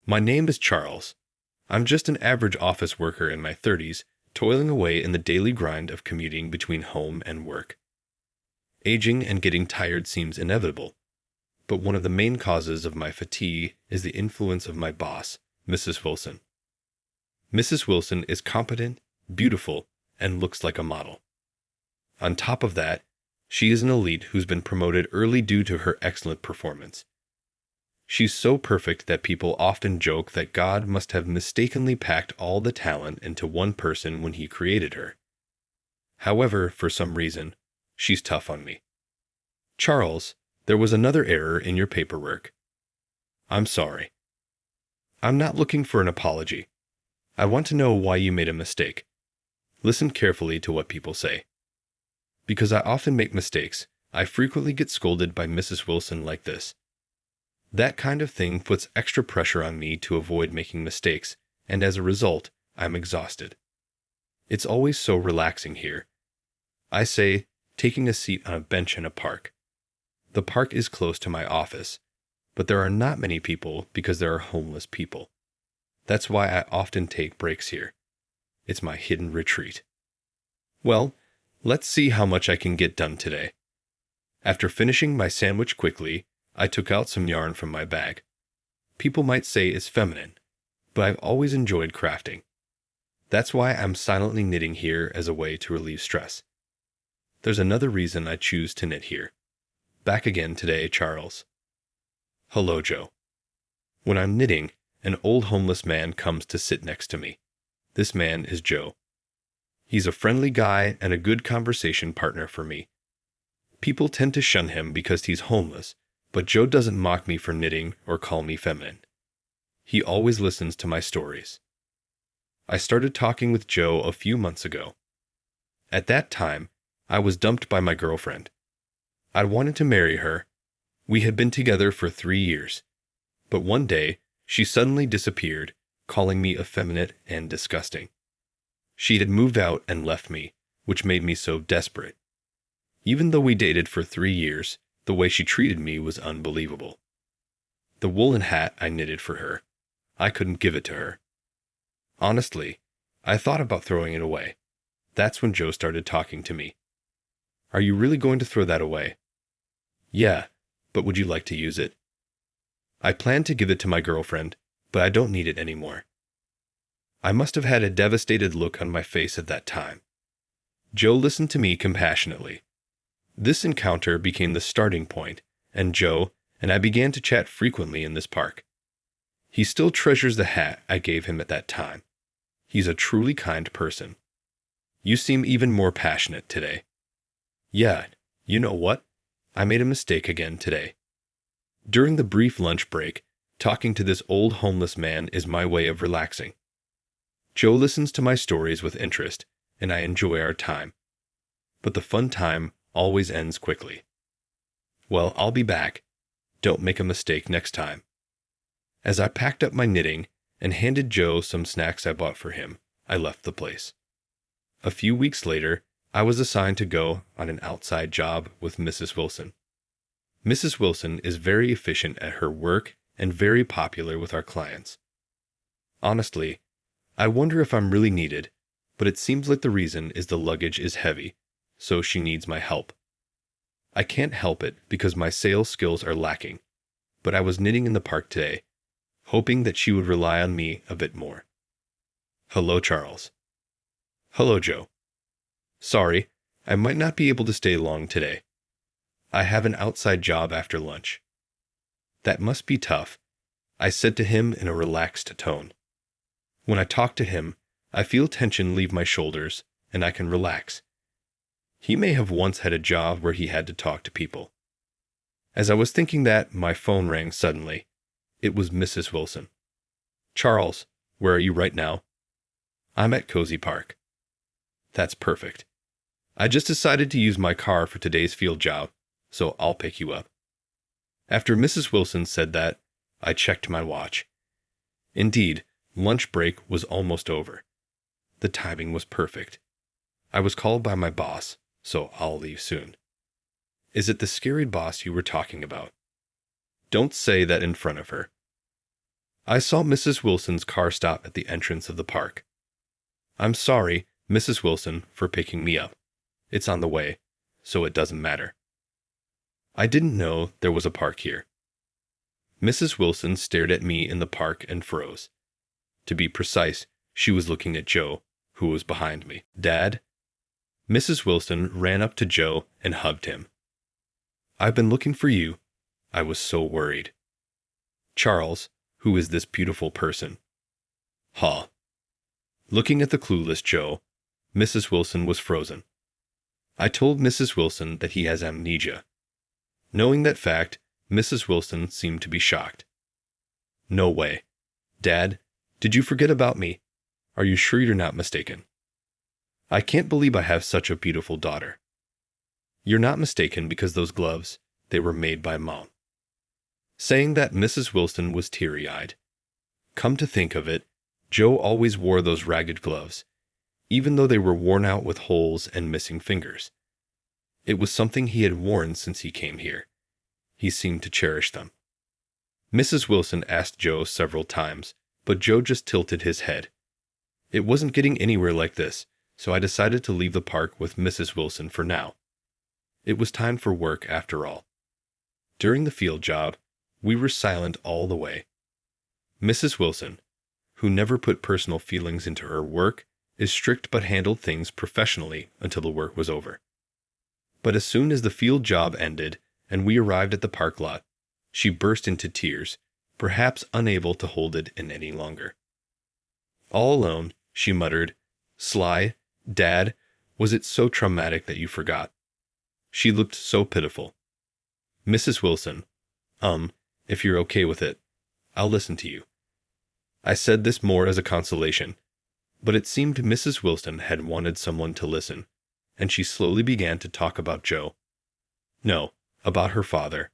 My name is Charles. I'm just an average office worker in my 30s, toiling away in the daily grind of commuting between home and work. Aging and getting tired seems inevitable, but one of the main causes of my fatigue is the influence of my boss, Mrs. Wilson. Mrs. Wilson is competent, beautiful, and looks like a model. On top of that, she is an elite who's been promoted early due to her excellent performance. She's so perfect that people often joke that God must have mistakenly packed all the talent into one person when he created her. However, for some reason, she's tough on me. Charles, there was another error in your paperwork. I'm sorry. I'm not looking for an apology. I want to know why you made a mistake. Listen carefully to what people say. Because I often make mistakes, I frequently get scolded by Mrs. Wilson like this. That kind of thing puts extra pressure on me to avoid making mistakes, and as a result, I'm exhausted. It's always so relaxing here. I say, taking a seat on a bench in a park. The park is close to my office, but there are not many people because there are homeless people. That's why I often take breaks here. It's my hidden retreat. Well, let's see how much I can get done today. After finishing my sandwich quickly, I took out some yarn from my bag. People might say it's feminine, but I've always enjoyed crafting. That's why I'm silently knitting here as a way to relieve stress. There's another reason I choose to knit here. Back again today, Charles. Hello, Joe. When I'm knitting, an old homeless man comes to sit next to me. This man is Joe. He's a friendly guy and a good conversation partner for me. People tend to shun him because he's homeless, but Joe doesn't mock me for knitting or call me feminine. He always listens to my stories. I started talking with Joe a few months ago. At that time, I was dumped by my girlfriend. I wanted to marry her. We had been together for 3 years. But one day, she suddenly disappeared, calling me effeminate and disgusting. She had moved out and left me, which made me so desperate. Even though we dated for 3 years, the way she treated me was unbelievable. The woolen hat I knitted for her, I couldn't give it to her. Honestly, I thought about throwing it away. That's when Joe started talking to me. Are you really going to throw that away? Yeah, but would you like to use it? I planned to give it to my girlfriend, but I don't need it anymore. I must have had a devastated look on my face at that time. Joe listened to me compassionately. This encounter became the starting point, and Joe and I began to chat frequently in this park. He still treasures the hat I gave him at that time. He's a truly kind person. You seem even more passionate today. Yeah, you know what? I made a mistake again today. During the brief lunch break, talking to this old homeless man is my way of relaxing. Joe listens to my stories with interest, and I enjoy our time. But the fun time always ends quickly. Well, I'll be back. Don't make a mistake next time. As I packed up my knitting and handed Joe some snacks I bought for him, I left the place. A few weeks later, I was assigned to go on an outside job with Mrs. Wilson. Mrs. Wilson is very efficient at her work and very popular with our clients. Honestly, I wonder if I'm really needed, but it seems like the reason is the luggage is heavy, so she needs my help. I can't help it because my sales skills are lacking, but I was knitting in the park today, hoping that she would rely on me a bit more. Hello, Charles. Hello, Joe. Sorry, I might not be able to stay long today. I have an outside job after lunch. That must be tough, I said to him in a relaxed tone. When I talk to him, I feel tension leave my shoulders, and I can relax. He may have once had a job where he had to talk to people. As I was thinking that, my phone rang suddenly. It was Mrs. Wilson. Charles, where are you right now? I'm at Cozy Park. That's perfect. I just decided to use my car for today's field job, so I'll pick you up. After Mrs. Wilson said that, I checked my watch. Indeed, lunch break was almost over. The timing was perfect. I was called by my boss, so I'll leave soon. Is it the scary boss you were talking about? Don't say that in front of her. I saw Mrs. Wilson's car stop at the entrance of the park. I'm sorry, Mrs. Wilson, for picking me up. It's on the way, so it doesn't matter. I didn't know there was a park here. Mrs. Wilson stared at me in the park and froze. To be precise, she was looking at Joe, who was behind me. Dad? Mrs. Wilson ran up to Joe and hugged him. I've been looking for you. I was so worried. Charles, who is this beautiful person? Huh. Looking at the clueless Joe, Mrs. Wilson was frozen. I told Mrs. Wilson that he has amnesia. Knowing that fact, Mrs. Wilson seemed to be shocked. No way. Dad, did you forget about me? Are you sure you're not mistaken? I can't believe I have such a beautiful daughter. You're not mistaken because those gloves, they were made by Mom. Saying that, Mrs. Wilson was teary-eyed. Come to think of it, Joe always wore those ragged gloves, even though they were worn out with holes and missing fingers. It was something he had worn since he came here. He seemed to cherish them. Mrs. Wilson asked Joe several times, but Joe just tilted his head. It wasn't getting anywhere like this, so I decided to leave the park with Mrs. Wilson for now. It was time for work after all. During the field job, we were silent all the way. Mrs. Wilson, who never put personal feelings into her work, is strict but handled things professionally until the work was over. But as soon as the field job ended and we arrived at the park lot, she burst into tears, perhaps unable to hold it in any longer. All alone, she muttered, "Sly, Dad, was it so traumatic that you forgot?" She looked so pitiful. Mrs. Wilson, if you're okay with it, I'll listen to you. I said this more as a consolation, but it seemed Mrs. Wilson had wanted someone to listen, and she slowly began to talk about Joe. No, about her father,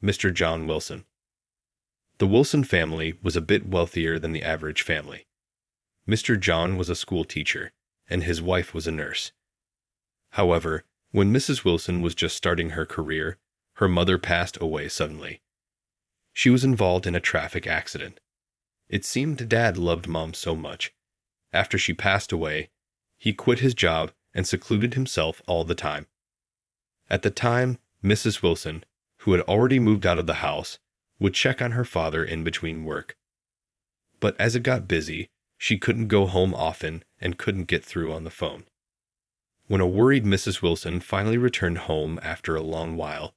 Mr. John Wilson. The Wilson family was a bit wealthier than the average family. Mr. John was a school teacher, and his wife was a nurse. However, when Mrs. Wilson was just starting her career, her mother passed away suddenly. She was involved in a traffic accident. It seemed Dad loved Mom so much. After she passed away, he quit his job and secluded himself all the time. At the time, Mrs. Wilson, who had already moved out of the house, would check on her father in between work. But as it got busy, she couldn't go home often and couldn't get through on the phone. When a worried Mrs. Wilson finally returned home after a long while,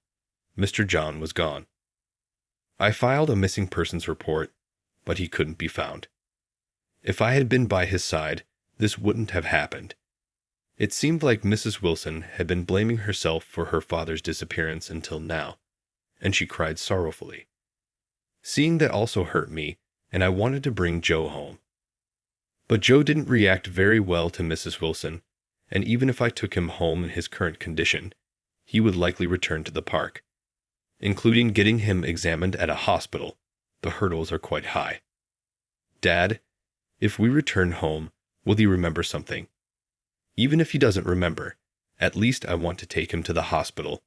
Mr. John was gone. I filed a missing persons report, but he couldn't be found. If I had been by his side, this wouldn't have happened. It seemed like Mrs. Wilson had been blaming herself for her father's disappearance until now, and she cried sorrowfully. Seeing that also hurt me, and I wanted to bring Joe home. But Joe didn't react very well to Mrs. Wilson, and even if I took him home in his current condition, he would likely return to the park. Including getting him examined at a hospital, the hurdles are quite high. Dad, if we return home, will he remember something? Even if he doesn't remember, at least I want to take him to the hospital,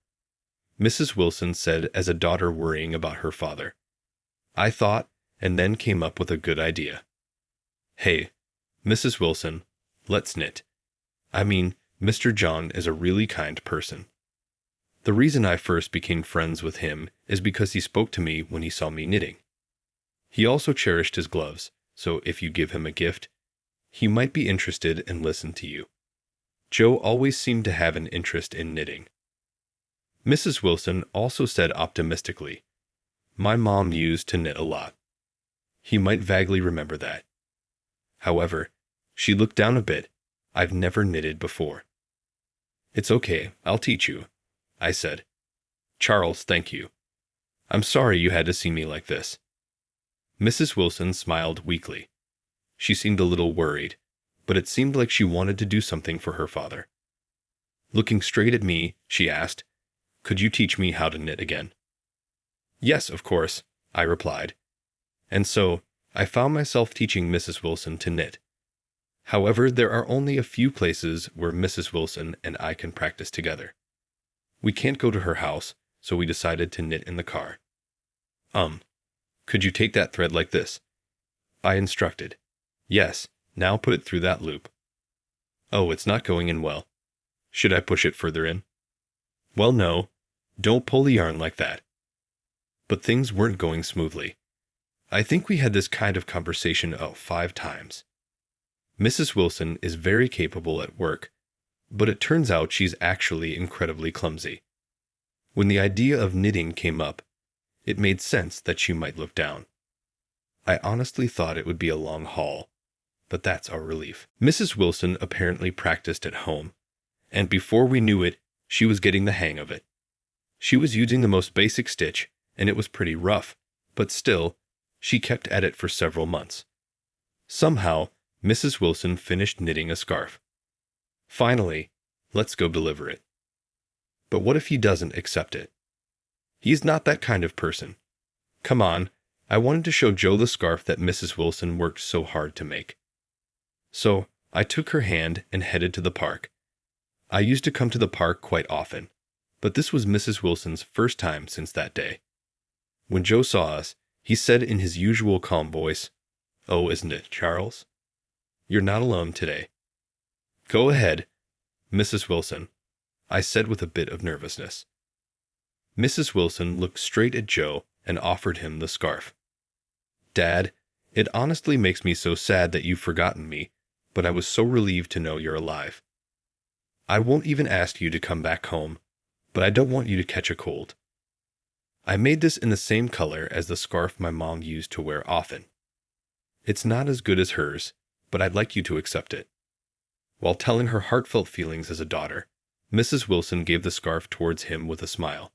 Mrs. Wilson said as a daughter worrying about her father. I thought, and then came up with a good idea. Hey, Mrs. Wilson, let's knit. I mean, Mr. John is a really kind person. The reason I first became friends with him is because he spoke to me when he saw me knitting. He also cherished his gloves, so if you give him a gift, he might be interested and listen to you. Joe always seemed to have an interest in knitting. Mrs. Wilson also said optimistically, my mom used to knit a lot. He might vaguely remember that. However, she looked down a bit. I've never knitted before. It's okay, I'll teach you, I said. Charles, thank you. I'm sorry you had to see me like this. Mrs. Wilson smiled weakly. She seemed a little worried, but it seemed like she wanted to do something for her father. Looking straight at me, she asked, could you teach me how to knit again? Yes, of course, I replied. And so, I found myself teaching Mrs. Wilson to knit. However, there are only a few places where Mrs. Wilson and I can practice together. We can't go to her house, so we decided to knit in the car. Could you take that thread like this? I instructed. Yes, now put it through that loop. Oh, it's not going in well. Should I push it further in? Well, no. Don't pull the yarn like that. But things weren't going smoothly. I think we had this kind of conversation about 5 times. Mrs. Wilson is very capable at work, but it turns out she's actually incredibly clumsy. When the idea of knitting came up, it made sense that she might look down. I honestly thought it would be a long haul, but that's our relief. Mrs. Wilson apparently practiced at home, and before we knew it, she was getting the hang of it. She was using the most basic stitch, and it was pretty rough, but still, she kept at it for several months. Somehow, Mrs. Wilson finished knitting a scarf. Finally, let's go deliver it. But what if he doesn't accept it? He's not that kind of person. Come on, I wanted to show Joe the scarf that Mrs. Wilson worked so hard to make. So, I took her hand and headed to the park. I used to come to the park quite often, but this was Mrs. Wilson's first time since that day. When Joe saw us, he said in his usual calm voice, "Oh, isn't it, Charles? You're not alone today." "Go ahead, Mrs. Wilson," I said with a bit of nervousness. Mrs. Wilson looked straight at Joe and offered him the scarf. "Dad, it honestly makes me so sad that you've forgotten me, but I was so relieved to know you're alive. I won't even ask you to come back home, but I don't want you to catch a cold. I made this in the same color as the scarf my mom used to wear often. It's not as good as hers, but I'd like you to accept it." While telling her heartfelt feelings as a daughter, Mrs. Wilson gave the scarf towards him with a smile.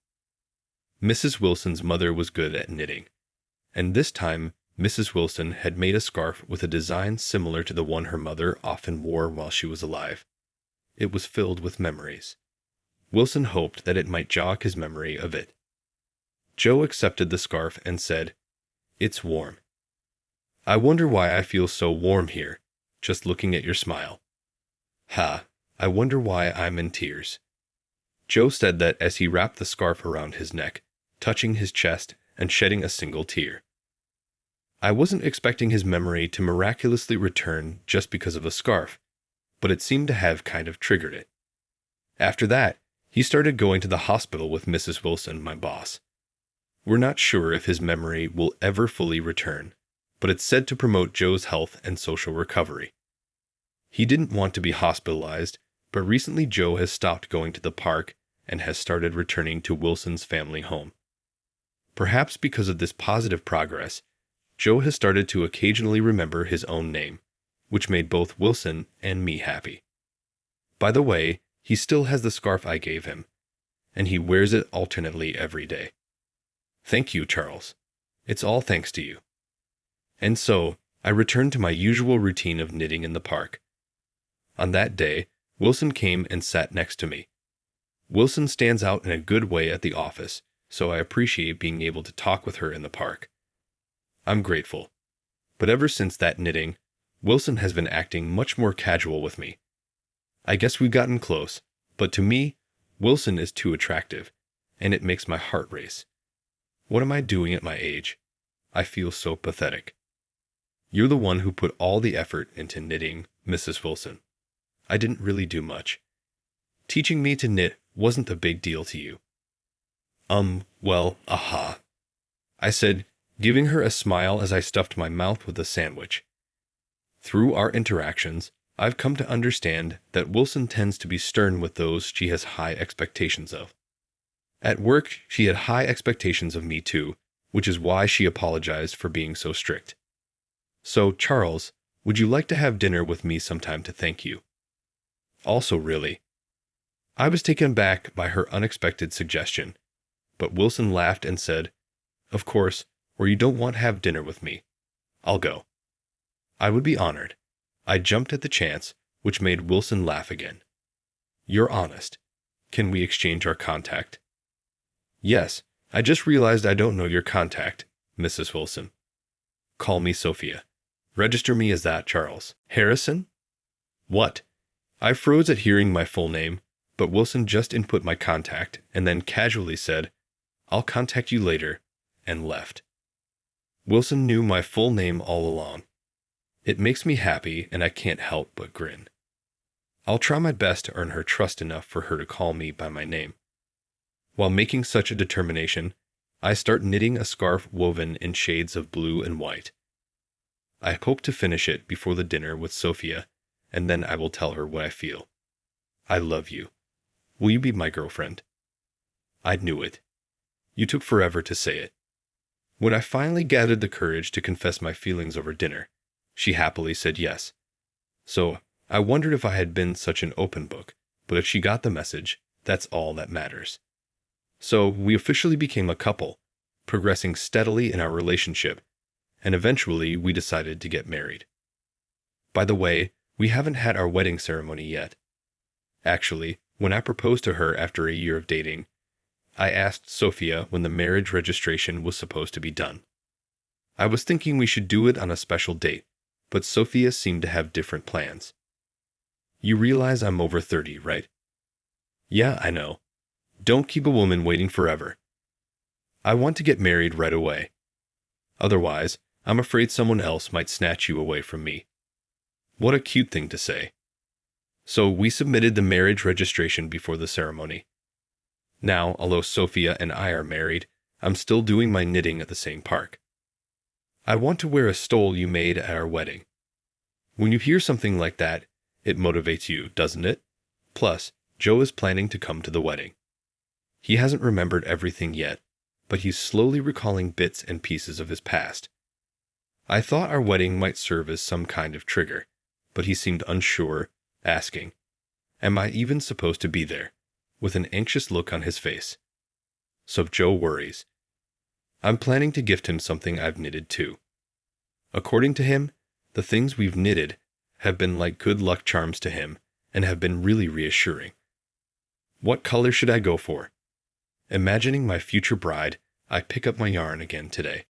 Mrs. Wilson's mother was good at knitting, and this time Mrs. Wilson had made a scarf with a design similar to the one her mother often wore while she was alive. It was filled with memories. Wilson hoped that it might jog his memory of it. Joe accepted the scarf and said, "It's warm. I wonder why I feel so warm here, just looking at your smile. Ha, I wonder why I'm in tears." Joe said that as he wrapped the scarf around his neck, touching his chest and shedding a single tear. I wasn't expecting his memory to miraculously return just because of a scarf, but it seemed to have kind of triggered it. After that, he started going to the hospital with Mrs. Wilson, my boss. We're not sure if his memory will ever fully return, but it's said to promote Joe's health and social recovery. He didn't want to be hospitalized, but recently Joe has stopped going to the park and has started returning to Wilson's family home. Perhaps because of this positive progress, Joe has started to occasionally remember his own name, which made both Wilson and me happy. By the way, he still has the scarf I gave him, and he wears it alternately every day. Thank you, Charles. It's all thanks to you. And so, I returned to my usual routine of knitting in the park. On that day, Wilson came and sat next to me. Wilson stands out in a good way at the office, so I appreciate being able to talk with her in the park. I'm grateful. But ever since that knitting, Wilson has been acting much more casual with me. I guess we've gotten close, but to me, Wilson is too attractive, and it makes my heart race. What am I doing at my age? I feel so pathetic. You're the one who put all the effort into knitting, Mrs. Wilson. I didn't really do much. Teaching me to knit wasn't a big deal to you. Well, aha. I said, giving her a smile as I stuffed my mouth with a sandwich. Through our interactions, I've come to understand that Wilson tends to be stern with those she has high expectations of. At work, she had high expectations of me too, which is why she apologized for being so strict. So, Charles, would you like to have dinner with me sometime to thank you? Also, really. I was taken aback by her unexpected suggestion, but Wilson laughed and said, "Of course, or you don't want to have dinner with me. I'll go." I would be honored. I jumped at the chance, which made Wilson laugh again. "You're honest. Can we exchange our contact?" "Yes, I just realized I don't know your contact, Mrs. Wilson." "Call me Sophia. Register me as that, Charles." "Harrison?" "What?" I froze at hearing my full name, but Wilson just input my contact and then casually said, "I'll contact you later," and left. Wilson knew my full name all along, It makes me happy, and I can't help but grin. I'll try my best to earn her trust enough for her to call me by my name. While making such a determination, I start knitting a scarf woven in shades of blue and white. I hope to finish it before the dinner with Sophia, and then I will tell her what I feel. I love you. Will you be my girlfriend? I knew it. You took forever to say it. When I finally gathered the courage to confess my feelings over dinner, she happily said yes. So I wondered if I had been such an open book, but if she got the message, that's all that matters. So we officially became a couple, progressing steadily in our relationship, and eventually we decided to get married. By the way, we haven't had our wedding ceremony yet. Actually, when I proposed to her after a year of dating, I asked Sophia when the marriage registration was supposed to be done. I was thinking we should do it on a special date, but Sophia seemed to have different plans. You realize I'm over 30, right? Yeah, I know. Don't keep a woman waiting forever. I want to get married right away. Otherwise, I'm afraid someone else might snatch you away from me. What a cute thing to say. So we submitted the marriage registration before the ceremony. Now, although Sophia and I are married, I'm still doing my knitting at the same park. I want to wear a stole you made at our wedding. When you hear something like that, it motivates you, doesn't it? Plus, Joe is planning to come to the wedding. He hasn't remembered everything yet, but he's slowly recalling bits and pieces of his past. I thought our wedding might serve as some kind of trigger, but he seemed unsure, asking, "Am I even supposed to be there?" with an anxious look on his face. So Joe worries. I'm planning to gift him something I've knitted too. According to him, the things we've knitted have been like good luck charms to him and have been really reassuring. What color should I go for? Imagining my future bride, I pick up my yarn again today.